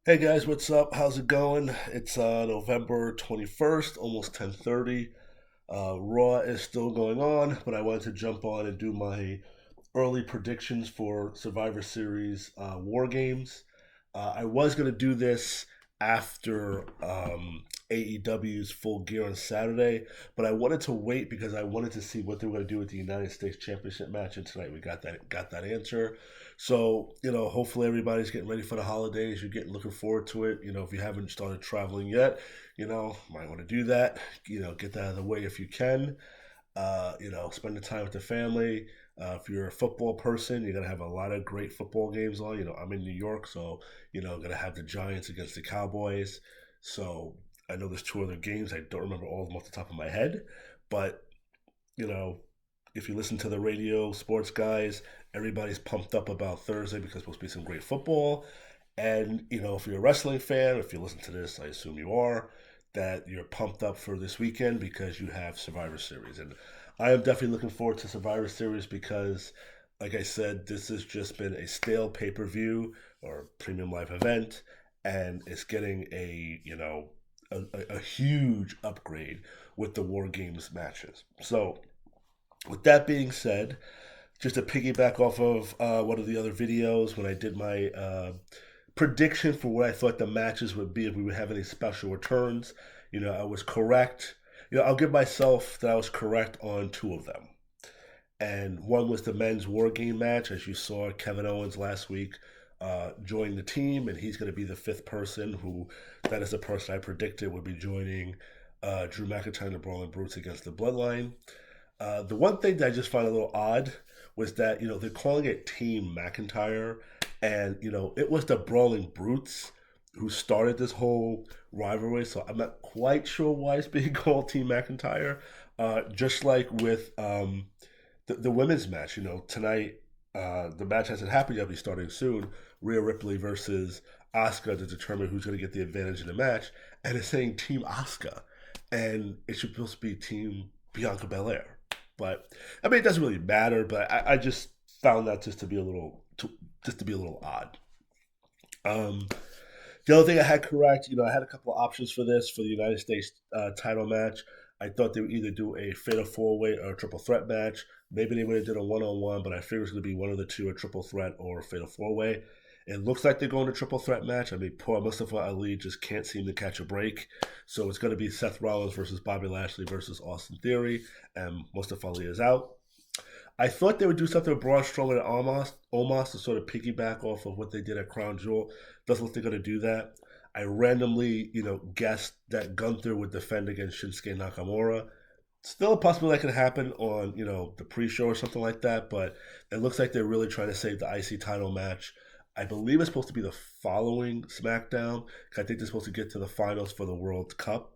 Hey guys, what's up? How's it going? It's November 21st, almost 10:30. Raw is still going on, but I wanted to jump on and do my early predictions for Survivor Series War Games. I was going to do this after AEW's Full Gear on Saturday, but I wanted to wait because I wanted to see what they were going to do with the United States Championship match, and tonight we got that answer. So hopefully everybody's getting ready for the holidays. You're getting looking forward to it. If you haven't started traveling yet, might want to do that. Get that out of the way if you can. Spend the time with the family. If you're a football person, you're gonna have a lot of great football games on. I'm in New York, so gonna have the Giants against the Cowboys. So I know there's two other games. I don't remember all of them off the top of my head, but you know, if you listen to the radio sports guys, everybody's pumped up about Thursday because it's supposed to be some great football. And if you're a wrestling fan, if you listen to this, I assume you are, that you're pumped up for this weekend because you have Survivor Series. And I am definitely looking forward to Survivor Series because, like I said, this has just been a stale pay per view or premium live event, and it's getting a huge upgrade with the War Games matches. So, with that being said, just to piggyback off of one of the other videos when I did my prediction for what I thought the matches would be if we would have any special returns. I was correct. I'll give myself that I was correct on two of them. And one was the men's war game match. As you saw, Kevin Owens last week joined the team, and he's going to be the fifth person who, that is the person I predicted would be joining Drew McIntyre and the Brawling Brutes against the Bloodline. The one thing that I just find a little odd was that they're calling it Team McIntyre, and it was the Brawling Brutes who started this whole rivalry. So I'm not quite sure why it's being called Team McIntyre. Just like with the women's match, tonight the match hasn't happened yet. It'll be starting soon. Rhea Ripley versus Asuka to determine who's going to get the advantage in the match, and it's saying Team Asuka, and it's supposed to be Team Bianca Belair. But I mean, it doesn't really matter. But I just found that just to be a little odd. Um, the other thing I had correct, I had a couple of options for this for the United States title match. I thought they would either do a fatal four way or a triple threat match. Maybe they would have did a one on one, but I figured it was going to be one of the two, a triple threat or a fatal four way. It looks like they're going to triple threat match. I mean, poor Mustafa Ali just can't seem to catch a break. So it's going to be Seth Rollins versus Bobby Lashley versus Austin Theory, and Mustafa Ali is out. I thought they would do something with Braun Strowman and Omos to sort of piggyback off of what they did at Crown Jewel. Doesn't look like they're going to do that. I randomly, guessed that Gunther would defend against Shinsuke Nakamura. Still a possibility that could happen on, the pre-show or something like that, but it looks like they're really trying to save the IC title match. I believe it's supposed to be the following SmackDown. I think they're supposed to get to the finals for the World Cup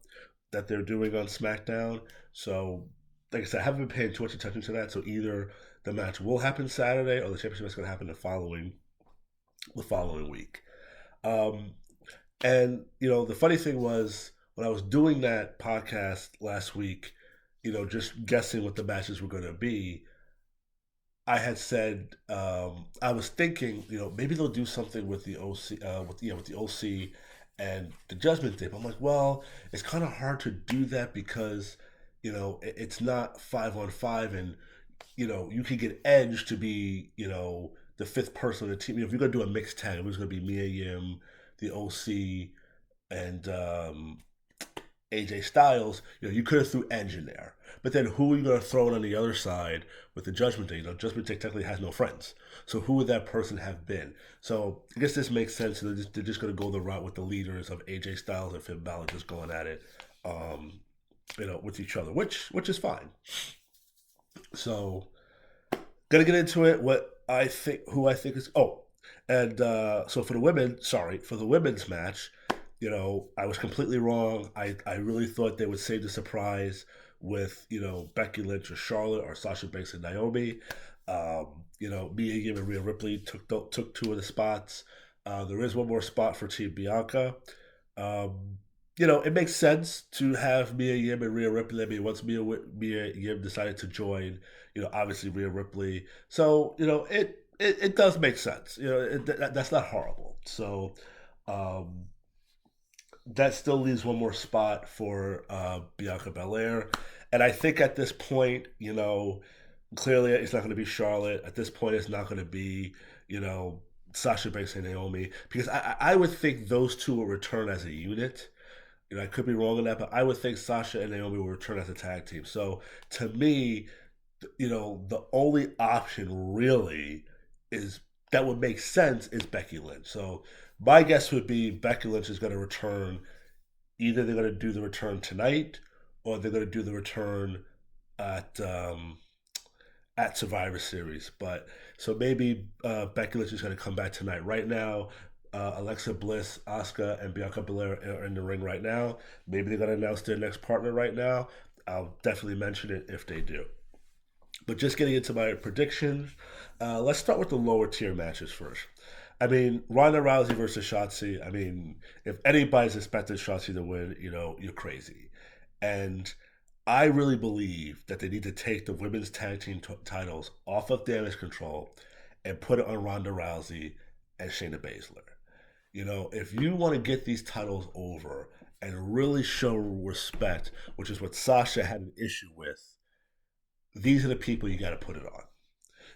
that they're doing on SmackDown. So like I said, I haven't been paying too much attention to that. So either the match will happen Saturday or the championship is going to happen the following week. Um, and the funny thing was when I was doing that podcast last week, just guessing what the matches were going to be, I had said I was thinking, maybe they'll do something with the OC, with the OC and the Judgment Day. But I'm like, well, it's kind of hard to do that because it's not 5-on-5, and you could get Edge to be the fifth person on the team. If you're gonna do a mixed tag, it was gonna be Mia Yim, the OC, and AJ Styles. You could have threw Edge in there. But then who are you going to throw in on the other side with the Judgment Day? Judgment Day technically has no friends. So who would that person have been? So I guess this makes sense. They're just going to go the route with the leaders of AJ Styles and Finn Balor just going at it, with each other, which is fine. So gonna get into it. Who I think is. Oh, and so for the women's match, I was completely wrong. I really thought they would save the surprise with, Becky Lynch or Charlotte or Sasha Banks and Naomi. Mia Yim and Rhea Ripley took two of the spots. There is one more spot for Team Bianca. It makes sense to have Mia Yim and Rhea Ripley. I mean, once Mia Yim decided to join, obviously Rhea Ripley. So, it does make sense. That's not horrible. So, Um, that still leaves one more spot for Bianca Belair. And I think at this point, clearly it's not going to be Charlotte. At this point, it's not going to be, you know, Sasha Banks and Naomi because I would think those two will return as a unit. I could be wrong on that, but I would think Sasha and Naomi will return as a tag team. So to me, the only option really is that would make sense is Becky Lynch. So my guess would be Becky Lynch is going to return. Either they're going to do the return tonight, or they're going to do the return at at Survivor Series. But so maybe Becky Lynch is going to come back tonight. Right now, Alexa Bliss, Asuka, and Bianca Belair are in the ring right now. Maybe they're going to announce their next partner right now. I'll definitely mention it if they do. But just getting into my predictions, let's start with the lower tier matches first. I mean, Ronda Rousey versus Shotzi. I mean, if anybody's expecting Shotzi to win, you're crazy. And I really believe that they need to take the women's tag team titles off of Damage Control and put it on Ronda Rousey and Shayna Baszler. If you want to get these titles over and really show respect, which is what Sasha had an issue with, these are the people you got to put it on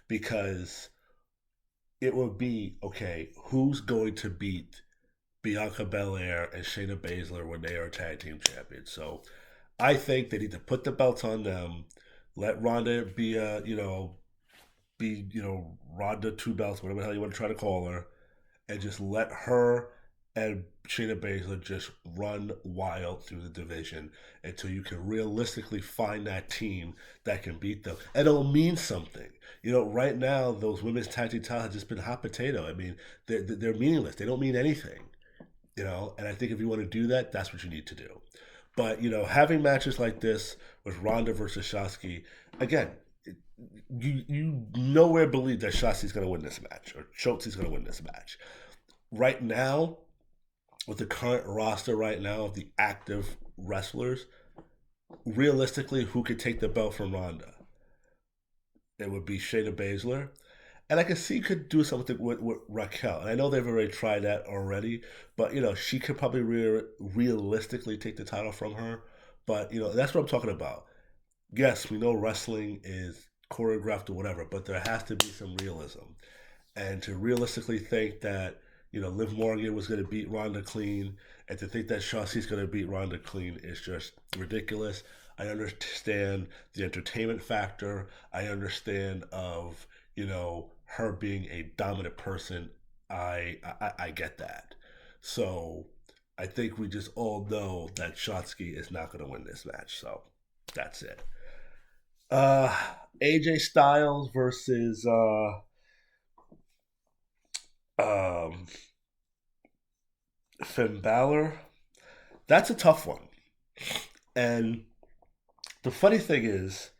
because it will be okay. Who's going to beat Bianca Belair and Shayna Baszler when they are tag team champions? So I think they need to put the belts on them. Let Ronda be Ronda two belts, whatever the hell you want to try to call her, and just let her and Shayna Baszler just run wild through the division until you can realistically find that team that can beat them. And it'll mean something. Right now, those women's tag team titles have just been hot potato. I mean, they're meaningless. They don't mean anything. And I think if you want to do that, that's what you need to do. But, having matches like this with Ronda versus Shotzi, again, you nowhere believe that Shotzi's going to win this match or Shotzi's going to win this match. Right now, with the current roster right now of the active wrestlers, realistically, who could take the belt from Ronda? It would be Shayna Baszler. And I can see could do something with Raquel. And I know they've already tried that already, but she could probably realistically take the title from her. But that's what I'm talking about. Yes, we know wrestling is choreographed or whatever, but there has to be some realism. And to realistically think that Liv Morgan was going to beat Ronda clean, and to think that Shotzi's going to beat Ronda clean is just ridiculous. I understand the entertainment factor. I understand of her being a dominant person. I get that. So I think we just all know that Shotzi is not going to win this match. So that's it. Uh, AJ Styles versus um, Finn Balor. That's a tough one. And the funny thing is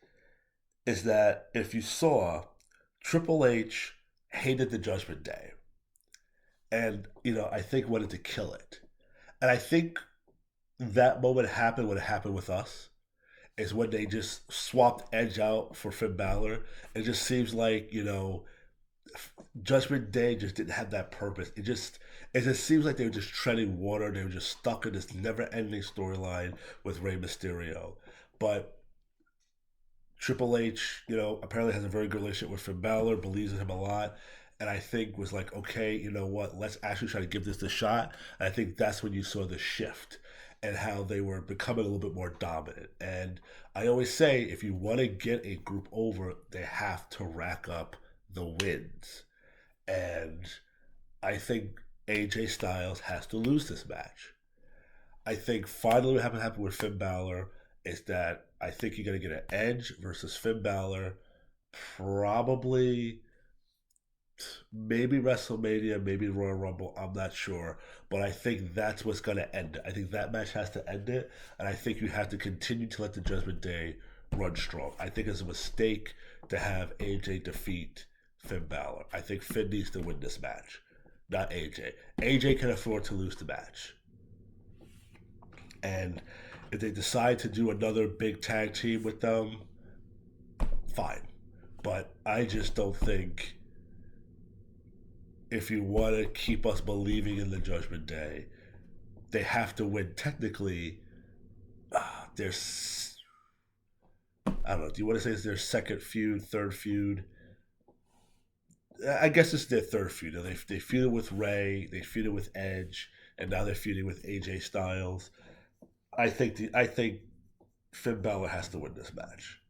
that if you saw, Triple H hated the Judgment Day, and I think wanted to kill it. And I think that moment happened when it happened with us. Is when they just swapped Edge out for Finn Balor. It just seems like Judgment Day just didn't have that purpose. It just seems like they were just treading water. They were just stuck in this never-ending storyline with Rey Mysterio. But Triple H, apparently has a very good relationship with Finn Balor, believes in him a lot, and I think was like, okay, you know what? Let's actually try to give this a shot. And I think that's when you saw the shift and how they were becoming a little bit more dominant. And I always say, if you want to get a group over, they have to rack up the wins. And I think AJ Styles has to lose this match. I think finally what happened with Finn Balor is that I think you're going to get an Edge versus Finn Balor, probably maybe WrestleMania, maybe Royal Rumble. I'm not sure, but I think that's what's going to end it. I think that match has to end it, and I think you have to continue to let the Judgment Day run strong. I think it's a mistake to have AJ defeat Finn Balor. I think Finn needs to win this match, not AJ. AJ can afford to lose the match. And if they decide to do another big tag team with them, fine. But I just don't think if you want to keep us believing in the Judgment Day, they have to win technically. There's, I don't know. Do you want to say it's their second feud, third feud? I guess it's their third feud. They feuded with Ray, they feuded with Edge, and now they're feuding with AJ Styles. I think Finn Balor has to win this match.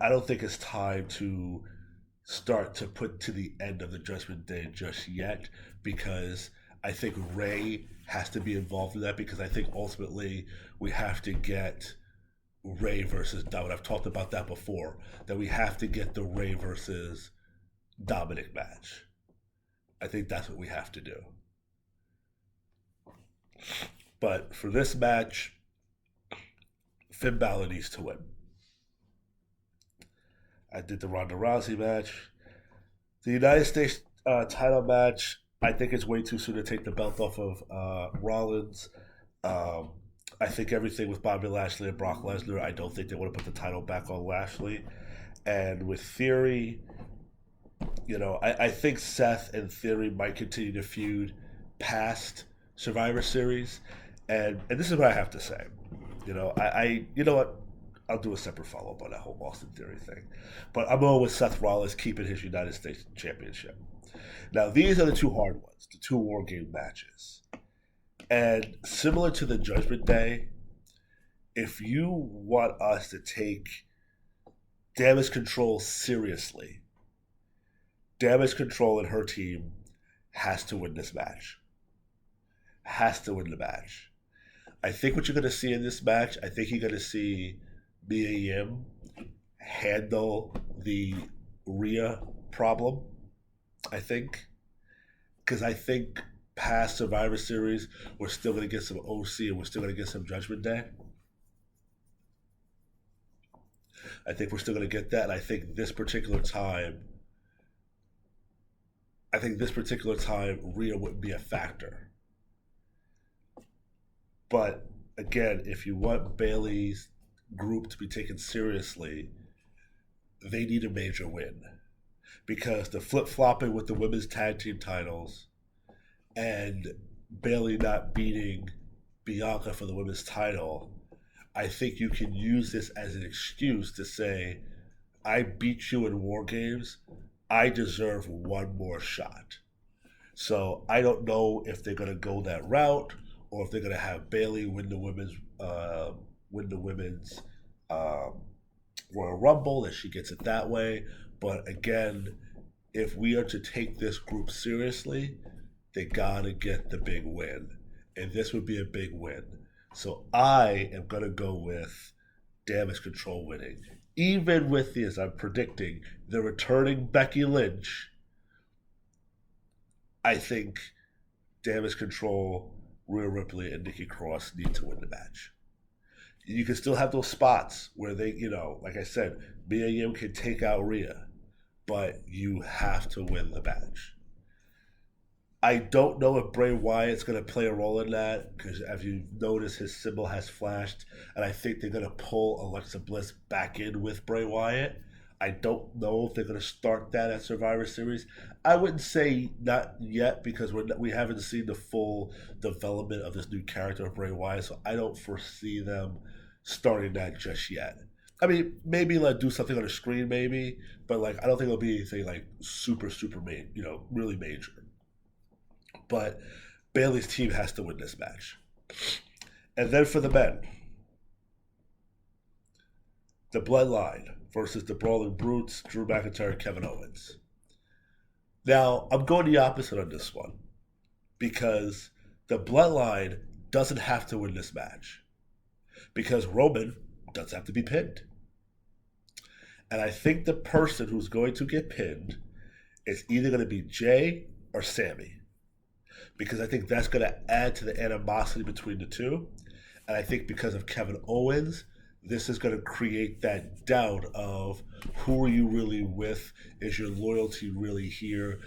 I don't think it's time to start to put to the end of the Judgment Day just yet, because I think Ray has to be involved in that, because I think ultimately we have to get Ray versus Dominic. I've talked about that before, that we have to get the Ray versus Dominic match. I think that's what we have to do. But for this match, Finn Balor needs to win. I did the Ronda Rousey match. The United States title match, I think it's way too soon to take the belt off of Rollins. Um, I think everything with Bobby Lashley and Brock Lesnar, I don't think they want to put the title back on Lashley. And with Theory, I think Seth and Theory might continue to feud past Survivor Series. And this is what I have to say. You know what? I'll do a separate follow up on that whole Austin Theory thing. But I'm going with Seth Rollins keeping his United States Championship. Now, these are the two hard ones, the two War Game matches. And similar to the Judgment Day, if you want us to take Damage Control seriously, Damage Control and her team has to win this match. Has to win the match. I think what you're going to see in this match, I think you're going to see Mia Yim handle the Rhea problem. I think. Because I think past Survivor Series, we're still going to get some OC and we're still going to get some Judgment Day. I think we're still going to get that. And I think this particular time, Rhea wouldn't be a factor. But again, if you want Bayley's group to be taken seriously, they need a major win. Because the flip flopping with the women's tag team titles and Bayley not beating Bianca for the women's title, I think you can use this as an excuse to say, I beat you in War Games, I deserve one more shot. So I don't know if they're going to go that route, or if they're going to have Bayley win the women's Royal Rumble, that she gets it that way. But again, if we are to take this group seriously, they gotta get the big win, and this would be a big win. So I am gonna go with Damage Control winning, even with this. I'm predicting the returning Becky Lynch. I think Damage Control, Rhea Ripley, and Nikki Cross need to win the match. You can still have those spots where they, like I said, Mia Yim can take out Rhea, but you have to win the match. I don't know if Bray Wyatt's going to play a role in that, because as you notice, his symbol has flashed, and I think they're going to pull Alexa Bliss back in with Bray Wyatt. I don't know if they're going to start that at Survivor Series. I wouldn't say not yet, because we haven't seen the full development of this new character of Bray Wyatt, so I don't foresee them starting that just yet. I mean, maybe do something on the screen, maybe, but I don't think it'll be anything super, super really major. But Bayley's team has to win this match. And then for the men, the Bloodline versus the Brawling Brutes, Drew McIntyre, Kevin Owens. Now, I'm going the opposite on this one, because the Bloodline doesn't have to win this match, because Roman does have to be pinned. And I think the person who's going to get pinned is either going to be Jay or Sammy, because I think that's going to add to the animosity between the two. And I think because of Kevin Owens, this is going to create that doubt of, who are you really with? Is your loyalty really here?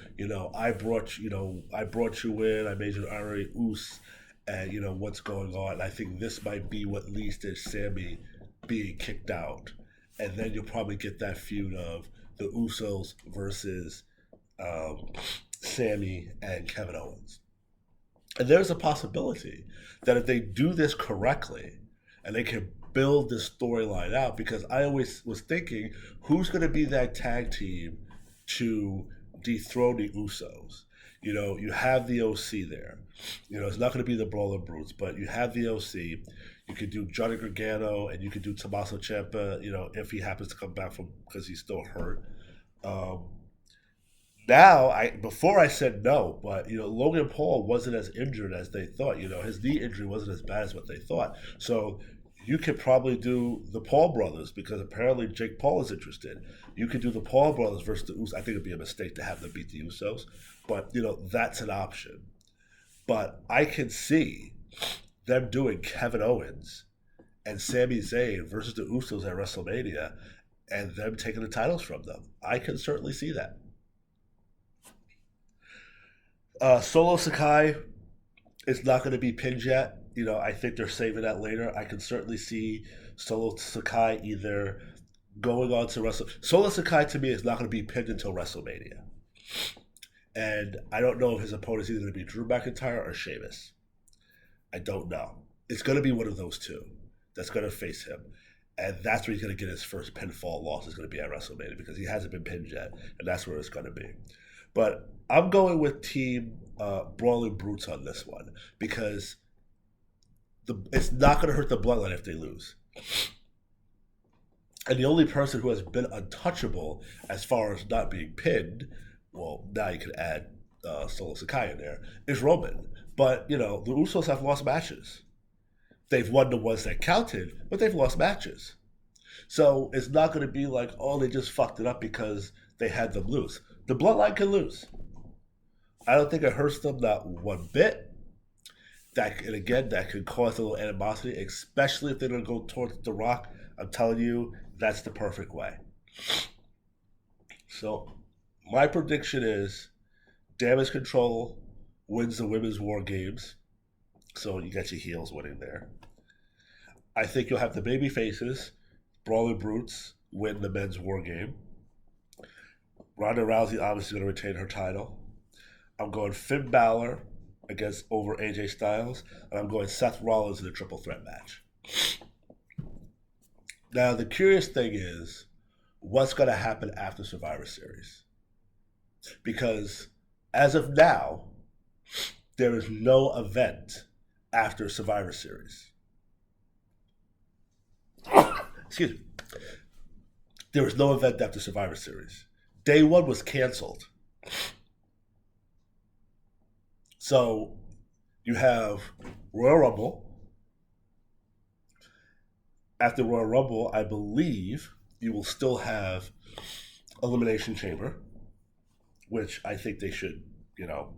I brought you in. I made you an honorary Uso, and what's going on. And I think this might be what leads to Sammy being kicked out, and then you'll probably get that feud of the Usos versus Sammy and Kevin Owens. And there's a possibility that if they do this correctly and they can build this storyline out, because I always was thinking, who's going to be that tag team to dethrone the Usos? You know, you have the OC there. You know, it's not going to be the Brawler Brutes, but you have the OC. You could do Johnny Gargano and you could do Tommaso Ciampa, you know, if he happens to come back from because he's still hurt. Um, Now, I before I said no, but you know Logan Paul wasn't as injured as they thought. You know his knee injury wasn't as bad as what they thought. So you could probably do the Paul brothers because apparently Jake Paul is interested. You could do the Paul brothers versus the Usos. I think it'd be a mistake to have them beat the Usos, but you know that's an option. But I can see them doing Kevin Owens and Sami Zayn versus the Usos at WrestleMania, and them taking the titles from them. I can certainly see that. Solo Sakai is not going to be pinned yet. You know, I think they're saving that later. I can certainly see Solo Sakai either going on to Wrestle. Solo Sakai to me is not going to be pinned until WrestleMania, and I don't know if his opponent is either going to be Drew McIntyre or Sheamus. I don't know. It's going to be one of those two that's going to face him, and that's where he's going to get his first pinfall loss. Is going to be at WrestleMania because he hasn't been pinned yet, and that's where it's going to be. But I'm going with Team Brawling Brutes on this one because it's not going to hurt the bloodline if they lose. And the only person who has been untouchable as far as not being pinned, well, now you can add Solo Sakai in there, is Roman. But, you know, the Usos have lost matches. They've won the ones that counted, but they've lost matches. So it's not going to be like, oh, they just fucked it up because they had them lose. The bloodline can lose. I don't think it hurts them not one bit. That and again, that could cause a little animosity, especially if they're going to go towards The Rock. I'm telling you, that's the perfect way. So my prediction is Damage Control wins the Women's War Games. So you got your heels winning there. I think you'll have the baby faces, Brawler Brutes, win the Men's War Game. Ronda Rousey obviously going to retain her title. I'm going Finn Balor against over AJ Styles, and I'm going Seth Rollins in a triple threat match. Now, the curious thing is, what's going to happen after Survivor Series? Because as of now, there is no event after Survivor Series. Excuse me. There was no event after Survivor Series. Day one was canceled. So you have Royal Rumble. After Royal Rumble, I believe you will still have Elimination Chamber, which I think they should, you know,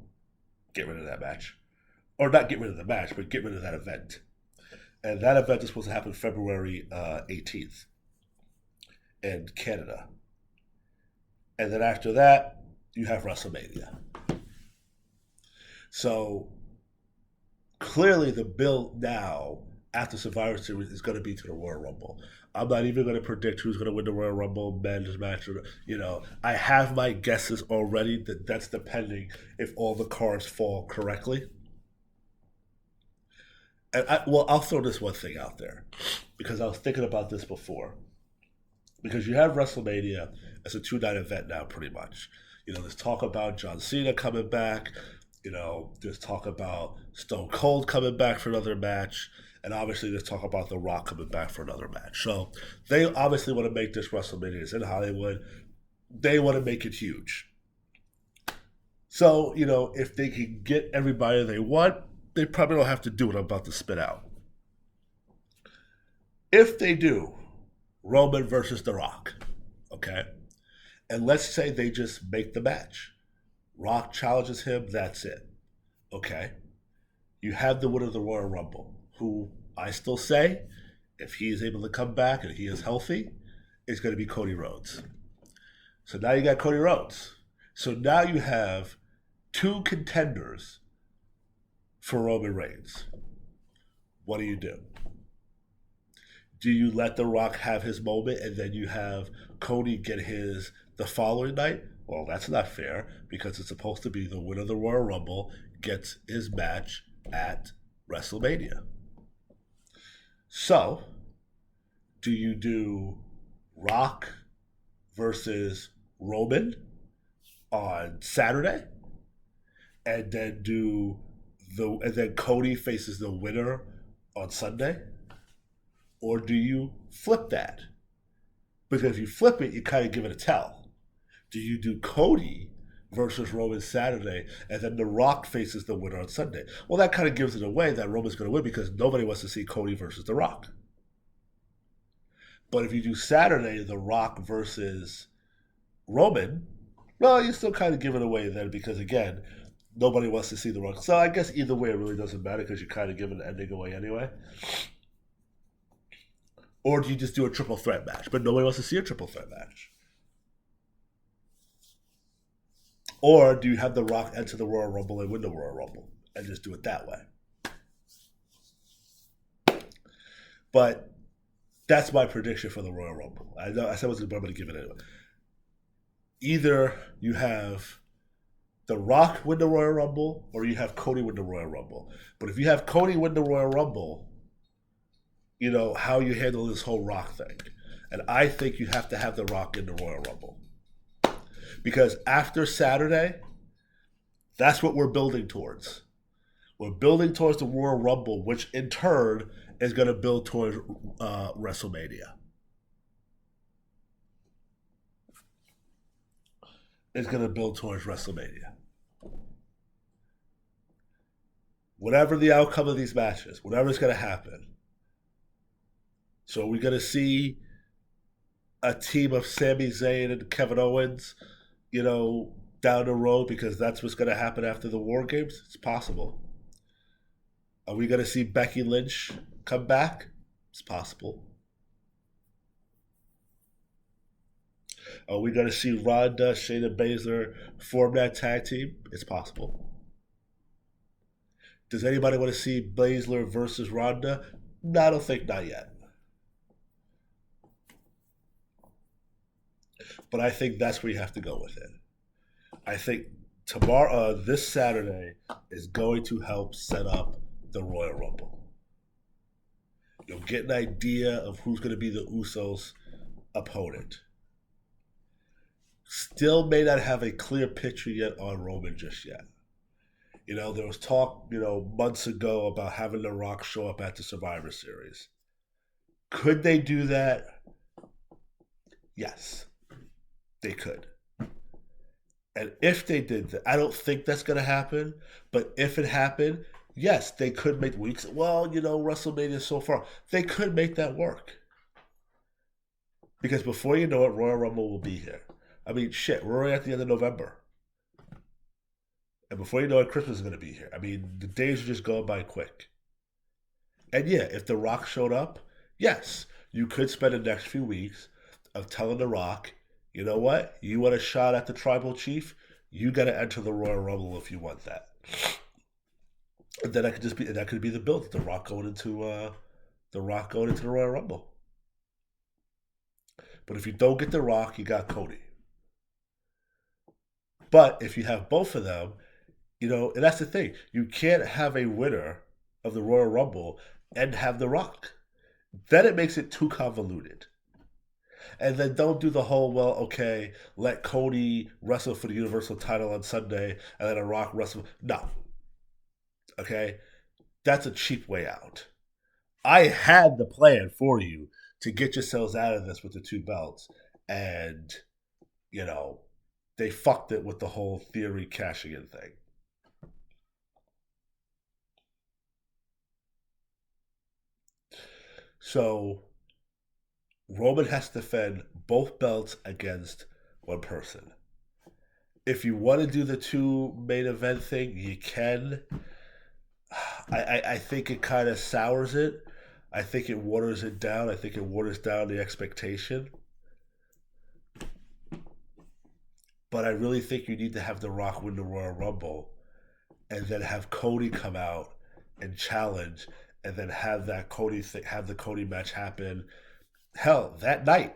get rid of that match. Or not get rid of the match, but get rid of that event. And that event is supposed to happen February 18th in Canada. And then after that, you have WrestleMania. So clearly the build now after Survivor Series is going to be to the Royal Rumble. I'm not even going to predict who's going to win the Royal Rumble men's match. Or, you know, I have my guesses already. That's depending if all the cards fall correctly. And I'll throw this one thing out there because I was thinking about this before. Because you have WrestleMania as a 2-night event now, pretty much. You know, there's talk about John Cena coming back. You know, there's talk about Stone Cold coming back for another match. And obviously there's talk about The Rock coming back for another match. So they obviously want to make this WrestleMania. It's in Hollywood. They want to make it huge. So, you know, if they can get everybody they want, they probably don't have to do what I'm about to spit out. If they do, Roman versus The Rock, okay? And let's say they just make the match. Rock challenges him, that's it. Okay. You have the winner of the Royal Rumble, who I still say, if he is able to come back and he is healthy, it's going to be Cody Rhodes. So now you got Cody Rhodes. So now you have 2 contenders for Roman Reigns. What do you do? Do you let The Rock have his moment and then you have Cody get his the following night? Well, that's not fair because it's supposed to be the winner of the Royal Rumble gets his match at WrestleMania. So, do you do Rock versus Roman on Saturday, and then Cody faces the winner on Sunday, or do you flip that? Because if you flip it, you kind of give it a tell. Do you do Cody versus Roman Saturday, and then The Rock faces the winner on Sunday? Well, that kind of gives it away that Roman's going to win because nobody wants to see Cody versus The Rock. But if you do Saturday, The Rock versus Roman, well, you still kind of give it away then because, again, nobody wants to see The Rock. So I guess either way, it really doesn't matter because you kind of give an ending away anyway. Or do you just do a triple threat match? But nobody wants to see a triple threat match. Or do you have The Rock enter the Royal Rumble and win the Royal Rumble and just do it that way? But that's my prediction for the Royal Rumble. I know I said I wasn't going to give it anyway. Either you have The Rock win the Royal Rumble or you have Cody win the Royal Rumble. But if you have Cody win the Royal Rumble, you know, how you handle this whole Rock thing. And I think you have to have The Rock in the Royal Rumble. Because after Saturday, that's what we're building towards. We're building towards the Royal Rumble, which in turn is going to build towards WrestleMania. It's going to build towards WrestleMania. Whatever the outcome of these matches, whatever's going to happen. So we're going to see a team of Sami Zayn and Kevin Owens, you know, down the road because that's what's going to happen after the WarGames? It's possible. Are we going to see Becky Lynch come back? It's possible. Are we going to see Ronda, Shayna Baszler form that tag team? It's possible. Does anybody want to see Baszler versus Ronda? No, I don't think not yet. But I think that's where you have to go with it. I think this Saturday is going to help set up the Royal Rumble. You'll get an idea of who's going to be the Usos' opponent. Still may not have a clear picture yet on Roman just yet. You know, there was talk, months ago about having The Rock show up at the Survivor Series. Could they do that? Yes, they could. And if they did that, I don't think that's going to happen, but if it happened, yes, they could make weeks. Well, WrestleMania is so far. They could make that work. Because before you know it, Royal Rumble will be here. I mean, shit, we're already at the end of November. And before you know it, Christmas is going to be here. I mean, the days are just going by quick. And yeah, if The Rock showed up, yes, you could spend the next few weeks of telling The Rock, you know what? You want a shot at the Tribal Chief? You got to enter the Royal Rumble if you want that. And then that could be the build. The Rock going into the Royal Rumble. But if you don't get The Rock, you got Cody. But if you have both of them, and that's the thing. You can't have a winner of the Royal Rumble and have The Rock. Then it makes it too convoluted. And then don't do the whole, let Cody wrestle for the Universal title on Sunday and then The Rock wrestle. No. Okay? That's a cheap way out. I had the plan for you to get yourselves out of this with the two belts. And, they fucked it with the whole Theory cashing in thing. So Roman has to defend both belts against one person. If you want to do the two main event thing, you can. I think it kind of sours it. I think it waters it down. I think it waters down the expectation. But I really think you need to have The Rock win the Royal Rumble and then have Cody come out and challenge and then have the Cody match happen. Hell, that night.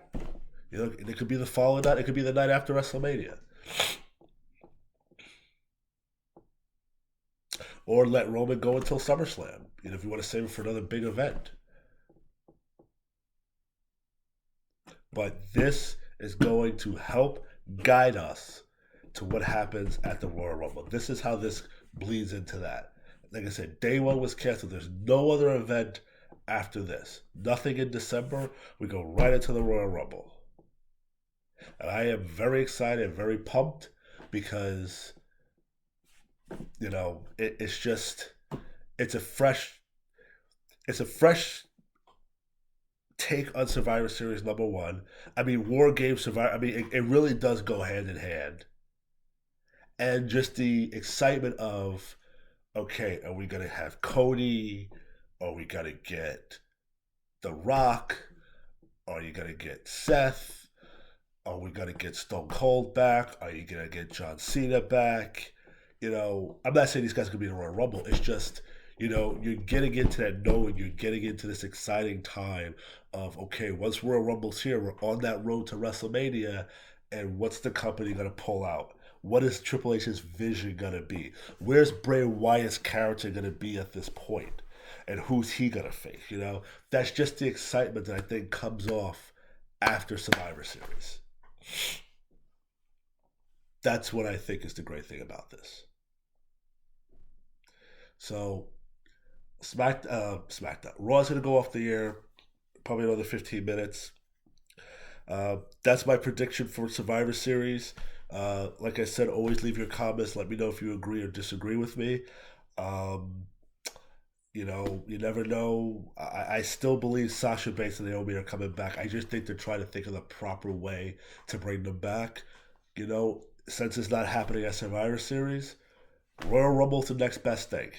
It could be the following night. It could be the night after WrestleMania. Or let Roman go until SummerSlam. If you want to save it for another big event. But this is going to help guide us to what happens at the Royal Rumble. This is how this bleeds into that. Like I said, day one was canceled. There's no other event after this. Nothing in December. We go right into the Royal Rumble. And I am very excited, very pumped because, it's just, it's a fresh, it's a fresh take on Survivor Series number one. I mean, War Games Survivor. I mean, it really does go hand in hand, and just the excitement of, okay, are we gonna have Cody? Are we gonna get The Rock? Are you gonna get Seth? Are we gonna get Stone Cold back? Are you gonna get John Cena back? I'm not saying these guys could be in the Royal Rumble. It's just, you're getting into that knowing, you're getting into this exciting time of, okay, once Royal Rumble's here, we're on that road to WrestleMania, and what's the company gonna pull out? What is Triple H's vision gonna be? Where's Bray Wyatt's character gonna be at this point? And who's he gonna face? That's just the excitement that I think comes off after Survivor Series. That's what I think is the great thing about this. So SmackDown. Raw's gonna go off the air probably another 15 minutes. That's my prediction for Survivor Series. Like I said, always leave your comments. Let me know if you agree or disagree with me. Um, you never know. I still believe Sasha Banks and Naomi are coming back. I just think they're trying to think of the proper way to bring them back. Since it's not happening at Survivor Series, Royal Rumble's the next best thing.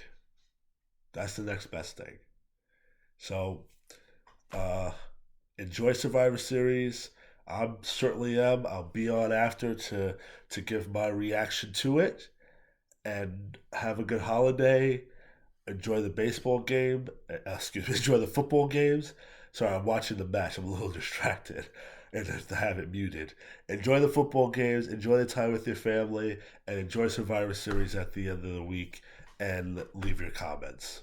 That's the next best thing. So, uh, enjoy Survivor Series. I certainly am. I'll be on after to give my reaction to it. And have a good holiday. Enjoy the baseball game. Excuse me. Enjoy the football games. Sorry, I'm watching the match. I'm a little distracted and to have it muted. Enjoy the football games. Enjoy the time with your family, and enjoy Survivor Series at the end of the week. And leave your comments.